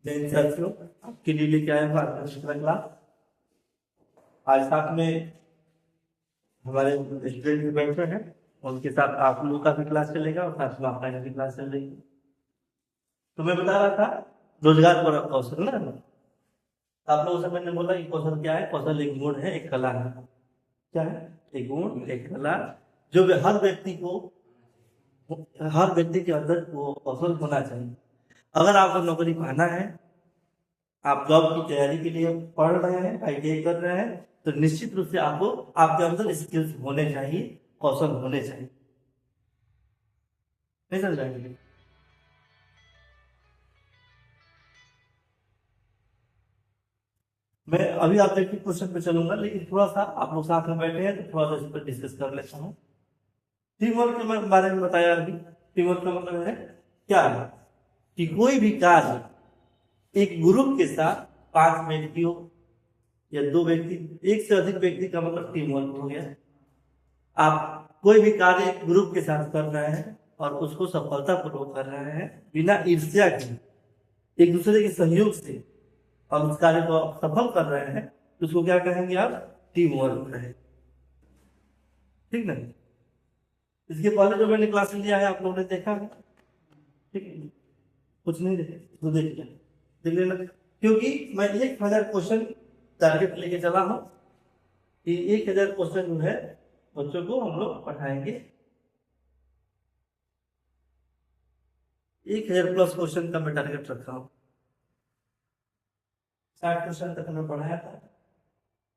जैन साथियों, आपके लिए लेके आया हूँ दूसरा क्लास। आज साथ में हमारे स्टूडेंट भी बैठे हैं, उनके साथ आप लोगों का भी क्लास चलेगा और साथ में आपका भी क्लास चलेगी। तो मैं बता रहा था रोजगार पर कौशल ना, आप लोगों से मैंने बोला कि कौशल क्या है। कौशल एक गुण है, एक कला है। क्या है? एक गुण, एक कला, जो हर व्यक्ति के अंदर वो कौशल होना चाहिए। अगर आपको नौकरी पाना है, आप जॉब की तैयारी के लिए पढ़ रहे हैं, आईटीआई कर रहे हैं, तो निश्चित रूप से आपको आपके अंदर स्किल्स होने चाहिए, कौशल होने चाहिए। नहीं समझ रहे हैं? मैं अभी आप देखिए क्वेश्चन पे चलूंगा, लेकिन थोड़ा सा आप लोग साथ में बैठे हैं तो थोड़ा सा इस पर डिस्कस कर लेता हूँ। टीम वर्क के बारे में बताया अभी। टीम वर्क का मतलब है क्या है कि कोई भी कार्य एक ग्रुप के साथ 5 व्यक्तियों या 2 व्यक्ति, एक से अधिक व्यक्ति का मतलब टीम वर्क हो गया। आप कोई भी कार्य ग्रुप के साथ कर रहे हैं और उसको सफलतापूर्वक कर रहे हैं बिना ईर्ष्या के, एक दूसरे के सहयोग से, और उस कार्य को आप सफल कर रहे हैं, तो उसको क्या कहेंगे? आप टीम वर्क कहेंगे। ठीक ना? इसके पहले जो मैंने क्लास लिया है आप लोगों ने देखा है, ठीक है? कुछ नहीं देखे तो देख लेना, क्योंकि मैं 1000 क्वेश्चन टारगेट लेके चला हूं कि 1000 क्वेश्चन जो है बच्चों को हम लोग पढ़ाएंगे। 1000 प्लस क्वेश्चन का मैं टारगेट रखा हूँ। 60 क्वेश्चन तक मैं पढ़ाया था,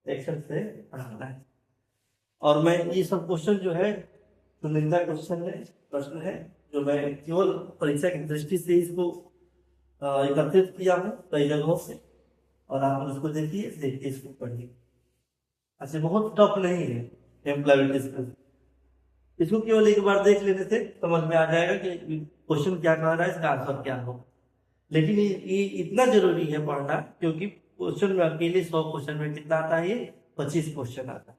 एक्सेल से पढ़ाना है। और मैं ये सब क्वेश्चन जो है चुनिंदा क्वेश्चन है, प्रश्न है, जो मैं केवल परीक्षा की दृष्टि से इसको एकत्रित किया हूँ कई जगहों से, और आप उसको देखिए, देख के इसको पढ़िए। अच्छा, बहुत टफ नहीं है एम्प्लॉयमेंट स्किल्स। इसको केवल एक बार देख लेने से समझ में आ जाएगा कि क्वेश्चन क्या कह रहा है, इसका आंसर क्या हो। लेकिन ये इतना जरूरी है पढ़ना, क्योंकि क्वेश्चन में अकेले 100 क्वेश्चन में कितना आता है? 25 क्वेश्चन आता है,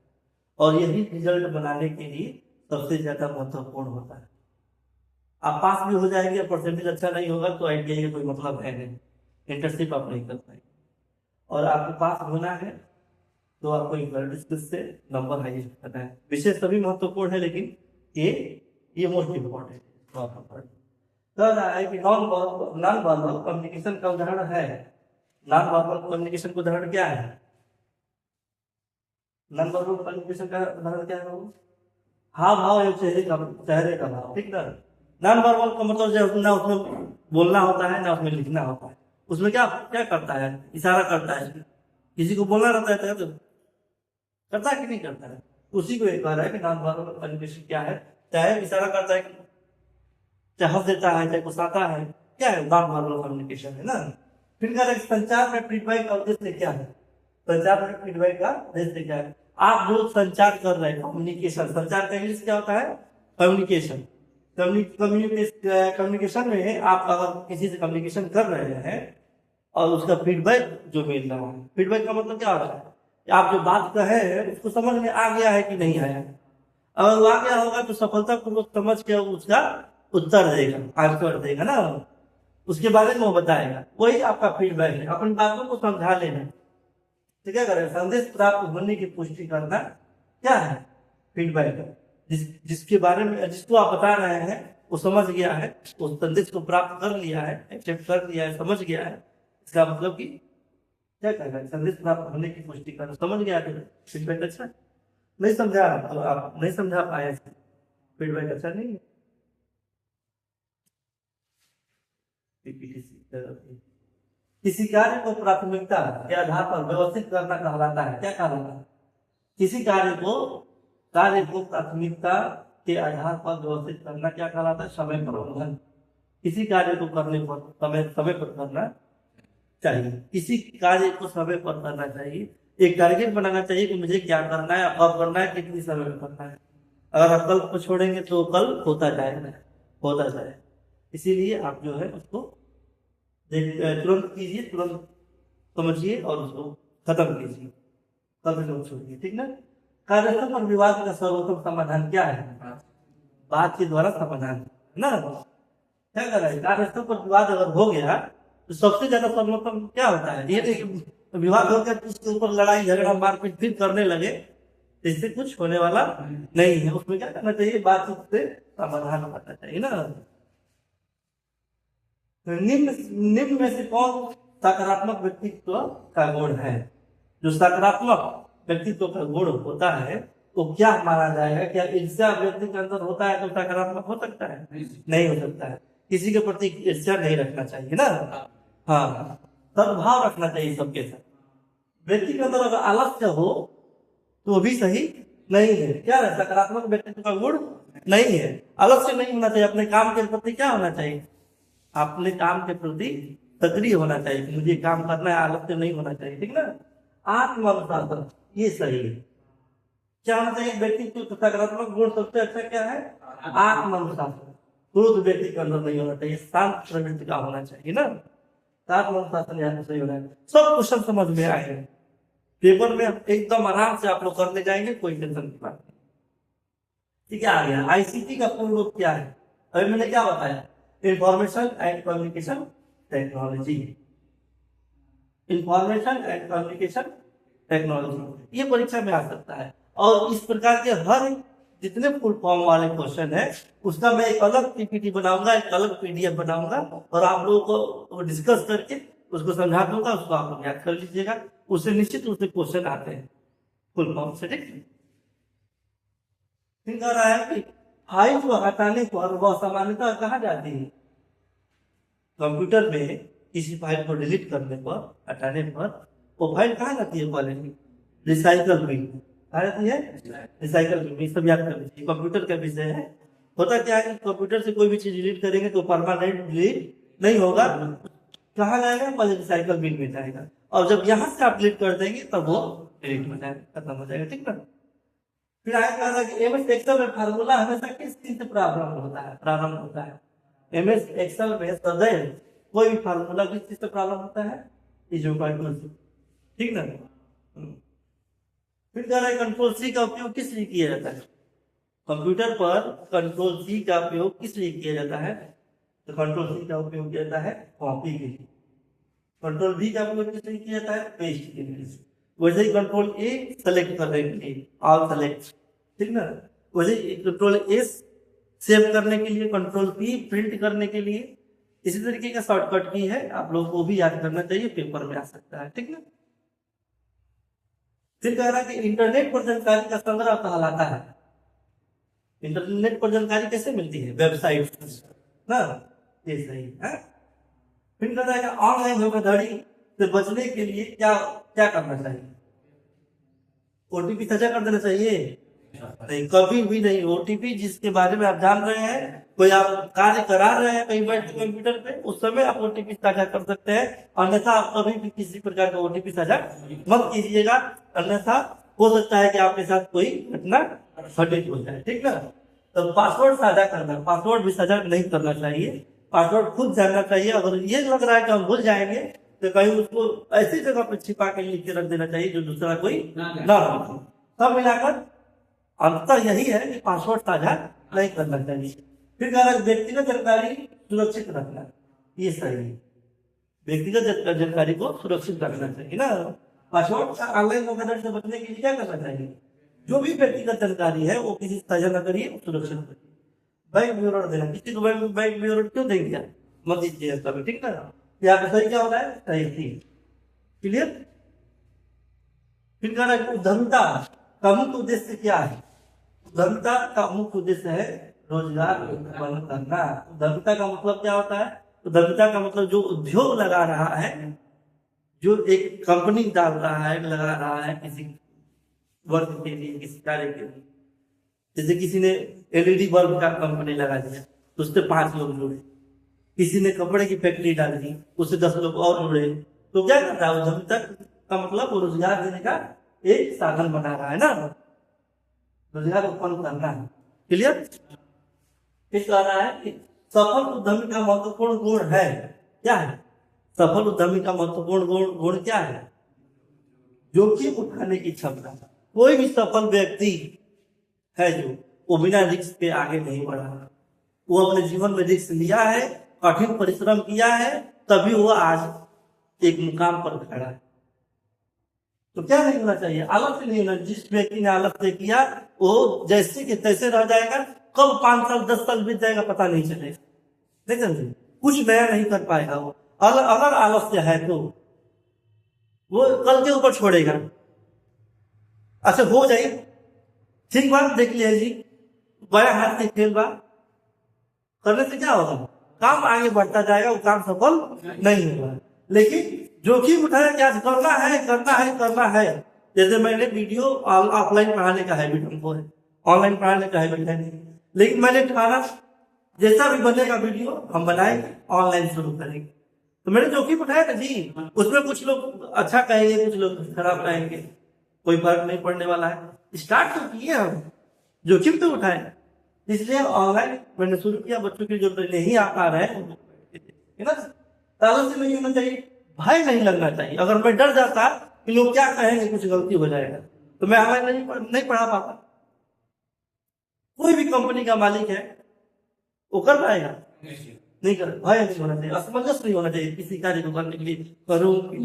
और यही रिजल्ट बनाने के लिए सबसे ज्यादा महत्वपूर्ण होता है। आप पास भी हो जाएंगे, परसेंटेज अच्छा नहीं होगा तो आईटीआई का कोई मतलब है नहीं, इंटर्नशिप आप नहीं कर पाएंगे। और आपको पास होना है तो आपको इंटरव्यू से नंबर हाईएस्ट करना है। विषय सभी महत्वपूर्ण है, लेकिन ये मोस्ट इम्पोर्टेंट है। कह रहा है कि नॉन वर्बल कम्युनिकेशन का उदाहरण है। नॉन वर्बल कम्युनिकेशन का उदाहरण क्या है? नॉन वर्बल कम्युनिकेशन का उदाहरण क्या है? हाव भाव या चेहरे का भाव, ठीक ना? नॉन वर्बल का मतलब जो ना उसमें बोलना होता है ना उसमें लिखना होता है। उसमें क्या क्या करता है? इशारा करता है। किसी को बोलना रहता है तो करता है कि नहीं करता है? उसी को एक कह रहा है कि नॉन वर्बल कम्युनिकेशन क्या है। चाहे इशारा करता है, चाहे हंस देता है, चाहे गुस्साता है, क्या है? नॉन वर्बल कम्युनिकेशन है ना। फिर कह रहे हैं संचार में फीडबैक का उद्देश्य क्या है? संचार में फीडबैक का उद्देश्य क्या है? आप जो संचार कर रहे हैं, कम्युनिकेशन, संचार का इंग्लिश क्या होता है? कम्युनिकेशन। कम्युनिकेशन में आप अगर किसी से कम्युनिकेशन कर रहे हैं और उसका फीडबैक जो मिल रहा है, फीडबैक का मतलब क्या होता है? आप जो बात कहे हैं उसको समझ में आ गया है कि नहीं आया। अगर वो आ गया होगा तो सफलतापूर्वक समझ के उसका उत्तर देगा, आंसर देगा ना, उसके बारे में वो बताएगा। वही आपका फीडबैक है। अपनी बातों को समझा लेना, तो क्या करें? संदेश प्राप्त होने की पुष्टि करना क्या है? फीडबैक है। जिसके बारे में, जिसको आप बता रहे हैं वो समझ गया है, उस संदेश को प्राप्त कर लिया है, एक्सेप्ट कर लिया है, समझ गया है, इसका मतलब कि क्या कहना है? संदेश प्राप्त होने की पुष्टि करना, समझ गया है, फीडबैक अच्छा। नहीं समझा तो आप नहीं समझा पाए, फीडबैक अच्छा नहीं है। किसी कार्य को प्राथमिकता के आधार पर व्यवस्थित करना कहलाता है। क्या कहलाता है? किसी कार्य को प्राथमिकता के आधार पर व्यवस्थित करना क्या कहलाता है? समय प्रबंधन। किसी कार्य को करने पर समय पर करना चाहिए। किसी कार्य को समय पर करना चाहिए। एक टारगेट बनाना चाहिए कि मुझे क्या करना है, कब करना है, कितनी समय में करना है। अगर आप कल को छोड़ेंगे तो कल होता जाए। इसीलिए आप जो है उसको तुरंत कीजिए, तुरंत समझिए और उसको खत्म कीजिए, कल से छोड़िए, ठीक ना? कार्यस्थल पर विवाद का सर्वोत्तम समाधान क्या है? बात के द्वारा समाधान, है ना? क्या कर रहा है? कार्यस्थल पर विवाद अगर हो गया तो सबसे ज्यादा सर्वोत्तम क्या होता है? ये देखिए, विवाह होकर उसके ऊपर लड़ाई झगड़ा मारपीट फिर करने लगे, तो इससे कुछ होने वाला नहीं है। उसमें क्या करना चाहिए? बातचीत से समाधान होना चाहिए ना। तो निम्न निम्न में से कौन सकारात्मक व्यक्तित्व का गुण है? जो सकारात्मक व्यक्तित्व का गुण होता है तो क्या माना जाएगा? क्या ईर्ष्या व्यक्ति के अंदर होता है तो सकारात्मक हो सकता है? नहीं हो सकता है। किसी के प्रति ईर्ष्या नहीं रखना चाहिए ना। हाँ, सद्भाव रखना चाहिए सबके साथ। व्यक्ति के अंदर अगर आलस्य हो तो भी सही नहीं है। क्या है? सकारात्मक व्यक्तित्व का गुण नहीं है। आलस्य नहीं होना चाहिए। अपने काम के प्रति क्या होना चाहिए? अपने काम के प्रति सक्रिय होना चाहिए कि मुझे काम करना है, आलस्य नहीं होना चाहिए, ठीक ना। आत्मविश्वास, ये सही है। क्या होना चाहिए व्यक्ति को? सकारात्मक गुण सबसे अच्छा क्या है? आत्मविश्वास। क्रोध व्यक्ति के अंदर नहीं होना चाहिए, शांत प्रवृत्ति का होना चाहिए ना। आत्मविश्वास यहाँ पे सही होना है। सब क्वेश्चन समझ में आए, पेपर में एकदम आराम से आप लोग करने जाएंगे, कोई टेंशन की बात नहीं। ठीक है, आ गया। आईसीटी का पूर्ण रूप क्या है? अभी मैंने क्या बताया? Information and communication technology. Information and communication technology, ये परीक्षा में आ सकता है। और इस प्रकार के हर जितने फुल फॉर्म वाले क्वेश्चन है उसका मैं एक अलग पीपीटी बनाऊंगा, एक अलग पीडीएफ बनाऊंगा और आप लोगों को डिस्कस करके उसको समझा दूंगा। उसको आप लोग याद कर लीजिएगा। उससे निश्चित रूप से क्वेश्चन आते हैं फुल फॉर्म से, ठीक। फिर कह रहा है कि फाइल को हटाने पर वह सामान्यतः कहाँ जाती है? कंप्यूटर में किसी फाइल को डिलीट करने पर, हटाने पर वो फाइल कहाँ जाती है? पहले रिसाइकल बिन। कहाँ जाती है? Recycle bin. सब याद कर लीजिए, कंप्यूटर का विषय है। होता क्या है? कंप्यूटर से कोई भी चीज डिलीट करेंगे तो परमानेंट डिलीट नहीं होगा। कहाँ जाएगा? पहले रिसाइकल बिन में जाएगा। और जब यहाँ से आप डिलीट कर देंगे तब वो डिलीट हो जाएगा, खत्म हो जाएगा, ठीक ना। फिर आगे कहा था कि एमएस एक्सेल में फार्मूला हमेशा किस चीज से प्रारंभ होता है? एमएस एक्सेल में सदैव कोई भी फार्मूला किस चीज से प्रारंभ होता है? इक्वल टू, ठीक ना। फिर कह रहा है कंट्रोल सी का उपयोग किस लिए किया जाता है? कंप्यूटर पर कंट्रोल सी का उपयोग किस लिए किया जाता है? तो कंट्रोल सी का उपयोग किया जाता है कॉपी के लिए। कंट्रोल बी का उपयोग किस लिए किया जाता है? पेस्ट के लिए। वैसे ही कंट्रोल ए सेलेक्ट करने के लिए, ऑल सेलेक्ट, ठीक ना। वैसे कंट्रोल ए सेव करने के लिए, कंट्रोल पी प्रिंट करने के लिए। इसी तरीके का शॉर्टकट की है, आप लोगों को भी याद करना चाहिए, पेपर में आ सकता है, ठीक ना। फिर कह रहा है कि इंटरनेट पर जानकारी का संग्रह कहलाता है। इंटरनेट पर जानकारी कैसे मिलती है? वेबसाइट ना, ये सही है। फिर कह रहा है कि ऑनलाइन धोखाधड़ी से बचने के लिए क्या क्या करना चाहिए? ओटीपी साझा कर देना चाहिए? नहीं, कभी भी नहीं। ओटीपी जिसके बारे में आप जान रहे हैं, कोई आप कार्य करा रहे हैं कहीं बैठ के कंप्यूटर पे, उस समय आप ओटीपी साझा कर सकते हैं। अन्यथा आप कभी भी किसी प्रकार का ओटीपी साझा मत कीजिएगा, अन्यथा हो सकता है कि आपके साथ कोई घटना घटित हो जाए, ठीक ना। तो पासवर्ड साझा करना, पासवर्ड भी साझा नहीं करना चाहिए। पासवर्ड खुद जानना चाहिए। अगर ये लग रहा है कि हम भूल जाएंगे तो कहीं उसको ऐसी जगह पर छिपा के लिख के रख देना चाहिए जो दूसरा कोई ना हो। सब मिलाकर अंतर यही है कि पासवर्ड साझा नहीं करना चाहिए। फिर कह रहा है व्यक्तिगत जानकारी सुरक्षित रखना, ये सही है। व्यक्तिगत जानकारी को सुरक्षित रखना चाहिए ना। पासवर्ड का ऑनलाइन धोखाधड़ी से बचने के लिए क्या करना चाहिए? जो भी व्यक्तिगत जानकारी है वो किसी साझा न करिए, सुरक्षित करिए। बैंक विवरण देना, किसी को बैंक विवरण क्यों देंगे? मत दीजिए कभी, ठीक ना। यहाँ पे सही क्या हो रहा है? सही थी, क्लियर। फिर कह रहा है उद्यमिता का मुख्य उद्देश्य क्या है? उद्यमिता का मुख्य उद्देश्य है रोजगार उत्पन्न करना। उद्यमिता का मतलब क्या होता है? उद्यमिता का मतलब जो उद्योग लगा रहा है, जो एक कंपनी डाल रहा है, लगा रहा है किसी वर्क के लिए, किसी कार्य के लिए। जैसे किसी ने एलईडी बल्ब का कंपनी लगा दिया तो उससे 5 लोग जुड़े। किसी ने कपड़े की फैक्ट्री डाल दी, उससे 10 लोग और जुड़े। तो क्या कर रहा है? उद्यमिता का मतलब रोजगार देने का एक साधन बना रहा है ना, रोजगार उत्पन्न करना है, क्लियर। फिर कह रहा है कि सफल उद्यमी का महत्वपूर्ण गुण है, क्या है? सफल उद्यमी का महत्वपूर्ण गुण क्या है? जोखिम उठाने की क्षमता। कोई भी सफल व्यक्ति है जो वो बिना रिस्क के आगे नहीं बढ़ा। वो अपने जीवन में रिस्क लिया है, कठिन परिश्रम किया है, तभी वो आज एक मुकाम पर खड़ा है। तो क्या नहीं होना चाहिए, आलस से नहीं होना। जिस व्यक्ति ने आलस से किया वो जैसे कि तैसे रह जाएगा, कब 5 साल 10 साल बीत जाएगा पता नहीं चलेगा। देख समझे, कुछ नया नहीं कर पाएगा वो। अगर आलस्य है तो वो कल के ऊपर छोड़ेगा। अच्छा हो जाए, ठीक बात, देख लिया जी, बड़ा हाथ से खेल बा करने से क्या होगा, काम आगे बढ़ता जाएगा, वो काम सफल नहीं होगा। लेकिन जोखिम उठाया, क्या करना है करना है करना है। जैसे मैंने वीडियो ऑफलाइन पढ़ाने का हैबिट हमको है, ऑनलाइन पढ़ाने का हैबिट है नहीं, लेकिन मैंने ठाना जैसा भी बनेगा वीडियो हम बनाएंगे, ऑनलाइन शुरू करेंगे। तो मैंने जोखिम उठाया था जी, उसमें कुछ लोग अच्छा कहेंगे, कुछ लोग खराब कहेंगे, कोई फर्क नहीं पड़ने वाला है। स्टार्ट तो किए हम, जोखिम तो उठाए, इसलिए ऑनलाइन मैंने शुरू किया। बच्चों की जो नहीं आ पा रहे हैं ना, तालों से नहीं होना चाहिए, भय नहीं लगना चाहिए। अगर मैं डर जाता कि लोग क्या कहेंगे, कुछ गलती हो जाएगा, तो मैं ऑनलाइन नहीं पढ़ा पाता। कोई भी कंपनी का मालिक है वो कर पाएगा, नहीं कर, भय नहीं होना चाहिए, असमंजस नहीं होना चाहिए किसी कार्य को करने के लिए, करूं कि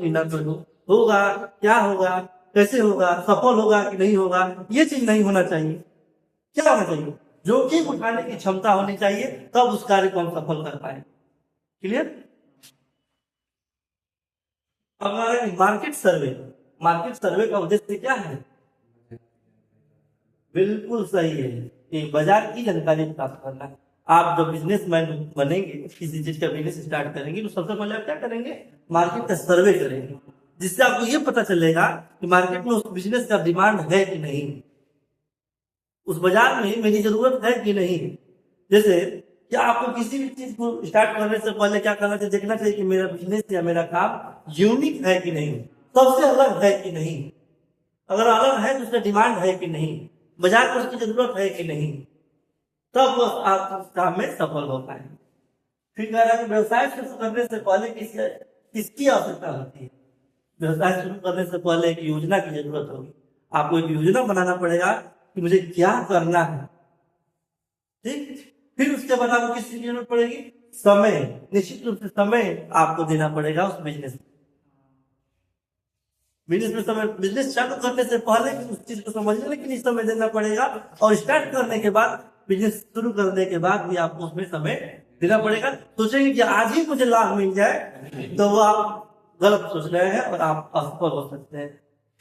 ना करूं, होगा क्या होगा, कैसे होगा, सफल होगा कि नहीं होगा, ये चीज नहीं होना चाहिए। क्या होना चाहिए, जोखिम उठाने की क्षमता होनी चाहिए, तब उस कार्य को हम सफल कर पाए। क्लियर। अब मार्केट सर्वे का उद्देश्य क्या है, बिल्कुल सही है, कि बाजार की जानकारी प्राप्त करना है। आप जब बिजनेसमैन बनेंगे, किसी चीज का बिजनेस स्टार्ट करेंगे, तो सबसे पहले आप क्या करेंगे, मार्केट का सर्वे करेंगे, जिससे आपको ये पता चलेगा कि मार्केट में उस बिजनेस का डिमांड है कि नहीं, उस बाजार में मेरी जरूरत है कि नहीं। जैसे कि आपको किसी भी चीज को स्टार्ट करने से पहले क्या करना चाहिए, देखना चाहिए कि मेरा बिजनेस या मेरा काम यूनिक है कि नहीं, सबसे अलग है कि नहीं। अगर अलग है तो उसका डिमांड है कि नहीं, बाजार में उसकी जरूरत है कि नहीं, तब आप उस काम में सफल हो पाए। फिर कह रहा है कि व्यवसाय शुरू करने से पहले किसकी आवश्यकता होती है, व्यवसाय शुरू करने से पहले एक योजना की जरूरत होगी। आपको एक योजना बनाना पड़ेगा कि मुझे क्या करना है, ठीक। फिर उसके बाद आपको किस चीज की जरूरत पड़ेगी, समय, निश्चित रूप से समय आपको देना पड़ेगा उस बिजनेस में समय, बिजनेस चालू करने से पहले उस चीज को समझने के लिए समय देना पड़ेगा, और स्टार्ट करने के बाद, बिजनेस शुरू करने के बाद भी आपको उसमें समय देना पड़ेगा। सोचेंगे कि आज ही मुझे लाभ मिल जाए, तो वो आप गलत सोच रहे हैं और आप असफल हो सकते हैं,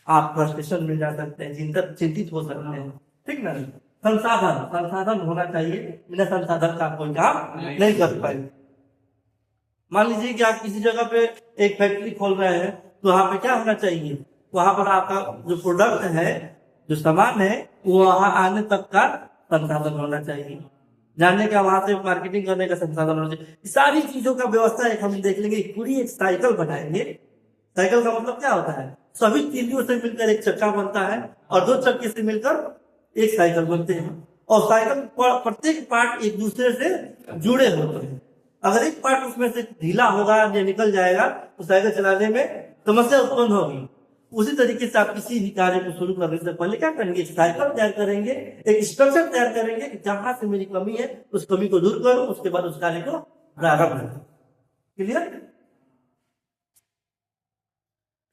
आप फ्रस्ट्रेशन में जा सकते हैं, चिंतित हो सकते हैं, ठीक ना। संसाधन होना चाहिए, बिना संसाधन का कोई काम नहीं कर पाएंगे। मान लीजिए कि आप किसी जगह पे एक फैक्ट्री खोल रहे हैं, तो वहां पे क्या होना चाहिए, वहां पर आपका जो प्रोडक्ट है, जो सामान है, वो वहां आने तक का संसाधन होना चाहिए, जाने का, वहां से मार्केटिंग करने का संसाधन होना चाहिए। सारी चीजों का व्यवस्था एक हम देख लेंगे, पूरी एक साइकिल बनाएंगे। साइकिल का मतलब क्या होता है, सभी तीलियों से मिलकर एक चक्का बनता है, और 2 चक्के से मिलकर एक साइकिल बनते हैं, और साइकिल प्रत्येक पार्ट एक दूसरे से जुड़े होते हैं। अगर एक पार्ट उसमें से ढीला होगा या निकल जाएगा, तो साइकिल चलाने में समस्या उत्पन्न होगी। उसी तरीके से आप किसी भी कार्य को शुरू करने से पहले क्या करेंगे, एक साइकिल तैयार करेंगे, एक स्ट्रक्चर तैयार करेंगे कि जहां से मेरी कमी है उस कमी को दूर करो, उसके बाद उस कार्य को प्रारंभ करो। क्लियर।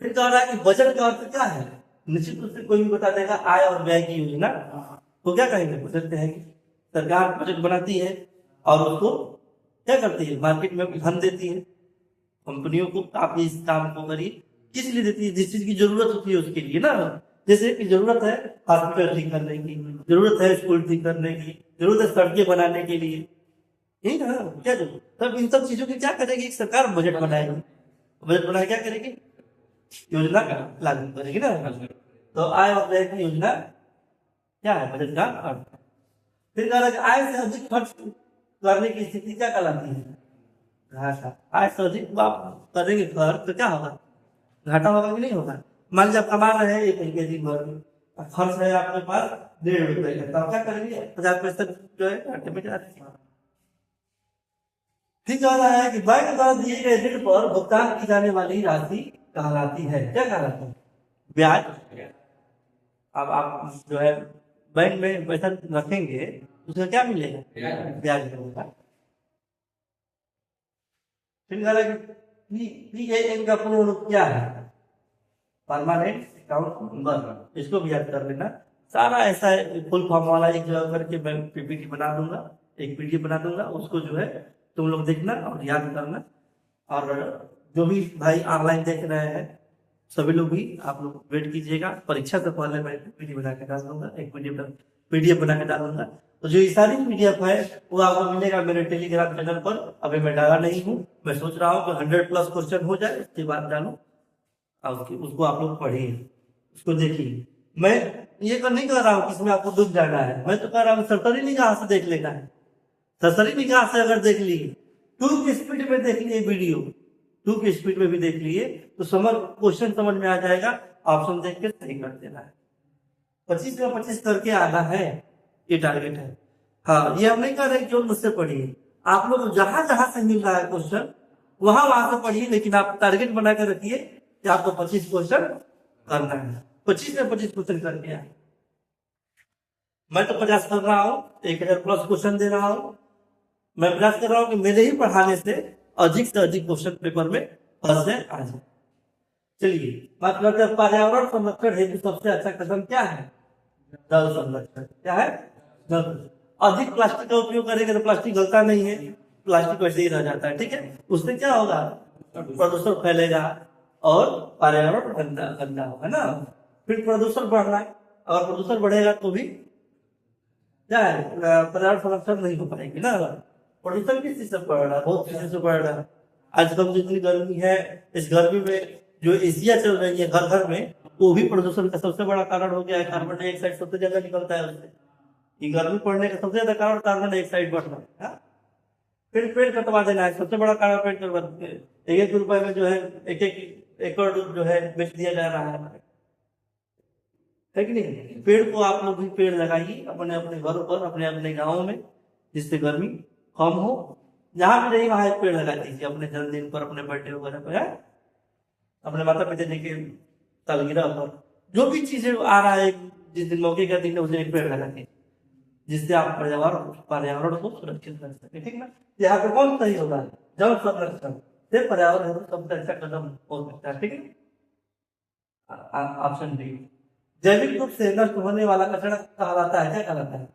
फिर कह रहा है कि बजट का अर्थ क्या है, निश्चित रूप से कोई भी बता देगा, आय और व्यय की योजना। तो क्या कहेंगे, बजट कहेंगे। सरकार बजट बनाती है और उसको क्या करती है, मार्केट में धन देती है कंपनियों को, आप इस काम को करिए, किस लिए देती है, जिस चीज की जरूरत होती है उसके लिए ना। जैसे कि जरूरत है हॉस्पिटल ठीक करने की, जरूरत है स्कूल ठीक करने की, जरूरत है सड़कें बनाने के लिए, ठीक है ना, क्या जरूरत, तब इन सब चीजों की क्या करेगी, सरकार बजट बनाएगी, बजट बना क्या करेगी, योजना लागू करेगी ना। तो आय और व्यय की योजना क्या है, बजट का अर्थ। फिर कह रहा है आय से अधिक खर्च करने की स्थिति क्या कहलाती है, घाटा। आय से अधिक आप करेंगे खर्च तो क्या होगा, घाटा होगा कि नहीं होगा। मान लीजिए आप कमा रहे हैं 1 केजी भर, खर्च है आपके पास 1.5 रुपए का, तो आप क्या करेंगे, 50 पैसे जो है घाटे में जा रहे हैं। फिर कह रहा है कि बैंक द्वारा दिए गए ऋण पर भुगतान की जाने वाली राशि कहलाती है, क्या कहलाती है, ब्याज। अब आप जो है बैंक में पैसा रखेंगे, उसका क्या मिलेगा, ब्याज मिलेगा। फिर कह रहा है कि PAN का पूर्ण रूप क्या है? Permanent account number. इसको भी याद कर लेना। सारा ऐसा फुल फॉर्म वाला एक जगह करके मैं PPT बना दूंगा, एक PDF बना दूंगा, उसको जो है तुम लोग देखना और याद करना। और जो भी भाई ऑनलाइन देख रहे हैं सभी लोग भी आप लोग वेट कीजिएगा, परीक्षा से पहले मैं PPT बना के डाल दूंगा, एक PDF बना के डाल दूंगा। तो जो ये सारी PDF है वो आपको मिलेगा मेरे टेलीग्राम चैनल पर। अभी मैं डाला नहीं हूँ, मैं सोच रहा हूँ कि 100+ क्वेश्चन हो जाए उसके बाद डालूं, और उसको आप लोग पढ़िए, उसको देखिए। मैं ये तो नहीं कह रहा हूँ कि इसमें आपको डूब जाना है, मैं तो कह रहा हूँ सरसरी निगाह से देख लेना है। सरसरी निगाह से अगर देख लिए, 2 की स्पीड में देख लिए वीडियो, 2 की स्पीड में भी देख लिए तो समझ क्वेश्चन समझ में आ जाएगा, ऑप्शन देख के सही कर देना है। 25 में 25 करके आना है, ये टारगेट है। हाँ, ये हम नहीं कह रहे केवल मुझसे पढ़िए, आप लोग जहां जहां से मिल रहा है क्वेश्चन वहां से पढ़िए, लेकिन आप टारगेट बना कर रखिए कि आपको 25 क्वेश्चन करना है। 25 में 25 क्वेश्चन करके आए। मैं तो 50 कर रहा हूँ, 1000+ क्वेश्चन दे रहा हूँ। मैं प्रयास कर रहा हूँ कि मेरे ही पढ़ाने से अधिक क्वेश्चन पेपर में फंसे आ जाए। चलिए बात करते हैं पर्यावरण संरक्षण हेतु सबसे अच्छा कदम क्या है? जल संरक्षण। क्या है? जल। अधिक प्लास्टिक का उपयोग करेंगे तो प्लास्टिक गलता नहीं है, प्लास्टिक वैसे ही रह जाता है, ठीक है। उससे क्या होगा? प्रदूषण फैलेगा और पर्यावरण गंदा गंदा होगा ना। फिर प्रदूषण बढ़ रहा है, और प्रदूषण बढ़ेगा तो भी क्या है, पर्यावरण संरक्षण नहीं हो पाएगी ना। प्रदूषण किस चीज से बढ़ रहा है? बहुत चीजों से बढ़ रहा है। आजकल जितनी गर्मी है, इस गर्मी में जो एसिया चल रही है घर घर में, वो भी प्रदूषण का सबसे बड़ा कारण हो गया है। कार्बन डाइऑक्साइड सबसे ज्यादा निकलता है उससे। ये गर्मी पड़ने का सबसे ज्यादा कारण कार्बन डाइऑक्साइड बढ़ना है। हाँ? फिर पेड़ कटवा देना है, सबसे बड़ा कारण पेड़ कटवा। 1-1 रुपए में जो है 1-1 एकड़ जो है बेच दिया जा रहा है कि नहीं? पेड़ को आप लोग भी पेड़ लगाइए अपने अपने घरों पर, अपने अपने गाँव में, जिससे गर्मी कम हो। जहां भी रही वहां एक पेड़ लगा दीजिए, अपने जन्मदिन पर, अपने बर्थडे वगैरह पर, अपने माता पिता जी के सालगिरह पर, जो भी चीजें आ रहा है, जिस दिन मौके का दिन है, उस दिन एक पेड़ लगा दीजिए, जिससे आप पर्यावरण को सुरक्षित कर सके, ठीक ना। यहाँ पे कौन सही होगा? जल संरक्षण से पर्यावरण सबसे अच्छा कदम हो सकता है, ठीक है। Option D. जैविक रूप से नष्ट होने वाला कचरा कहलाता है, क्या कहलाता है?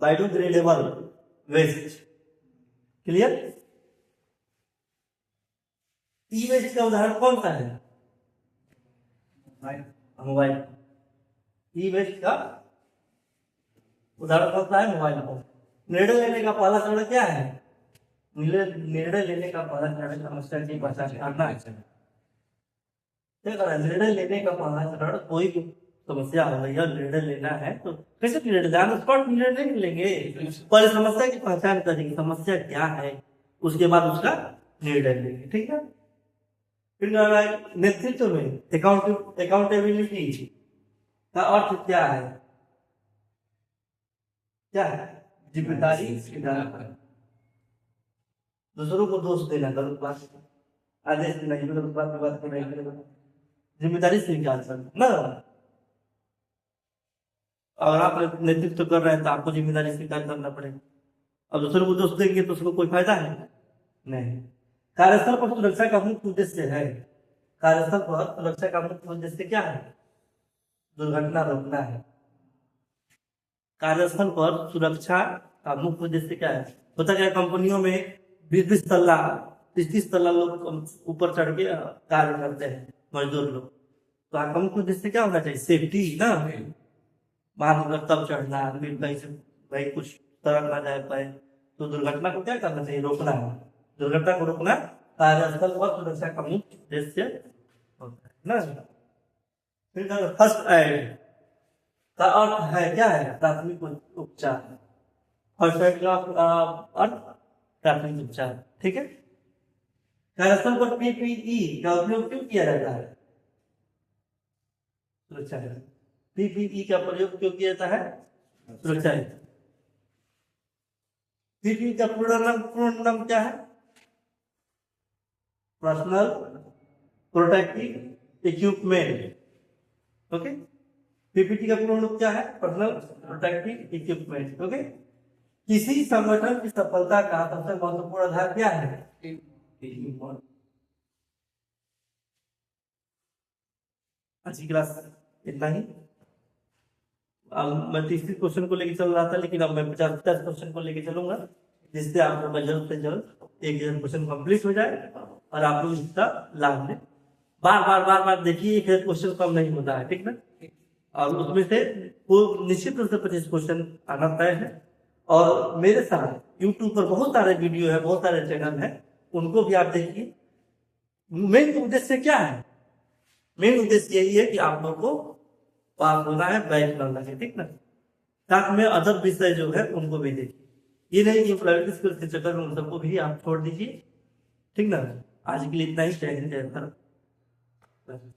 Biodegradable waste. Clear? E waste का उदाहरण कौन सा है? मोबाइल। ई वेस्ट का उदाहरण कौन सा है? Mobile phone. निर्णय लेने का पहला चरण क्या है? निर्णय लेने का पहला चरण समस्या की पहचान करना है। निर्णय लेने का पहला चरण, कोई भी समस्या हो रही है, निर्णय लेना है तो कैसे निर्णय लेना? स्पॉट निर्णय नहीं लेंगे, पहले समस्या की पहचान करेंगे, समस्या क्या है, उसके बाद उसका निर्णय लेंगे, ठीक है। फिर नेतृत्व में अकाउंटेबिलिटी का अर्थ क्या है? क्या है? जिम्मेदारी स्वीकार। दूसरों को दोष देना, गलत बात, आदेश नहीं, गलत बात को नहीं, जिम्मेदारी स्वीकार करना ना। अगर आप नेतृत्व कर रहे हैं तो आपको जिम्मेदारी स्वीकार करना पड़ेगा। अब दूसरों को दोष देंगे तो उसको कोई फायदा है नहीं। कार्यस्थल पर सुरक्षा का मुख्य उद्देश्य है, कार्यस्थल पर सुरक्षा का मुख्य उद्देश्य क्या है? दुर्घटना रोकना है। कार्यस्थल पर सुरक्षा का मुख्य उद्देश्य क्या है? होता क्या, कंपनियों में 20-20 तल्ला 30-30 तल्ला लोग ऊपर चढ़ के कार्य करते हैं, मजदूर लोग। तो आपका मुख्य उद्देश्य क्या होना चाहिए? सेफ्टी ना। वहां तब चढ़ना, कहीं से भाई कुछ तरह ना जाए पाए, तो दुर्घटना को क्या करना चाहिए? रोकना है। दुर्घटना को रोकना कार्यस्थल पर सुरक्षा का मुख्य उद्देश्य होता है ना। फिर फर्स्ट एड का अर्थ है क्या है? प्राथमिक उपचार। फर्स्ट एड का अर्थ प्राथमिक उपचार, ठीक है। कार्यस्थल पर PPE का उपयोग क्यों किया जाता है? सुरक्षा है। PPE का प्रयोग क्यों किया जाता है? सुरक्षा है। PPE का पूर्ण नाम क्या है? Personal protective equipment. Okay, PPT का पूर्ण रूप क्या है? Personal protective equipment. ओके, किसी संगठन की सफलता का सबसे महत्वपूर्ण आधार क्या है? अच्छी क्लास, इतना ही। अब मैं तीसरी क्वेश्चन को लेकर चल रहा था, लेकिन अब मैं 50 क्वेश्चन को लेकर चलूंगा, जिससे आप लोग का जल्द से जल्द 1000 क्वेश्चन कंप्लीट हो जाए और आप लोग इसका लाभ लें। बार बार देखिए, 1000 क्वेश्चन कम नहीं होता है, ठीक ना। और उसमें से वो निश्चित रूप से 25 क्वेश्चन आना तय है। और मेरे साथ यूट्यूब पर बहुत सारे वीडियो है, बहुत सारे चैनल है, उनको भी आप देखिए। मेन उद्देश्य क्या है? मेन उद्देश्य यही है कि आप लोग को पास होना है, बैच करना है, ठीक ना। साथ में अदर विषय जो है उनको भी देखिए। ये नहीं कि एम्प्लॉयमेंट स्किल्स के चक्कर में उन सबको भी आप छोड़ दीजिए, ठीक ना। आज के लिए इतना ही। जय हिंद, जय भारत।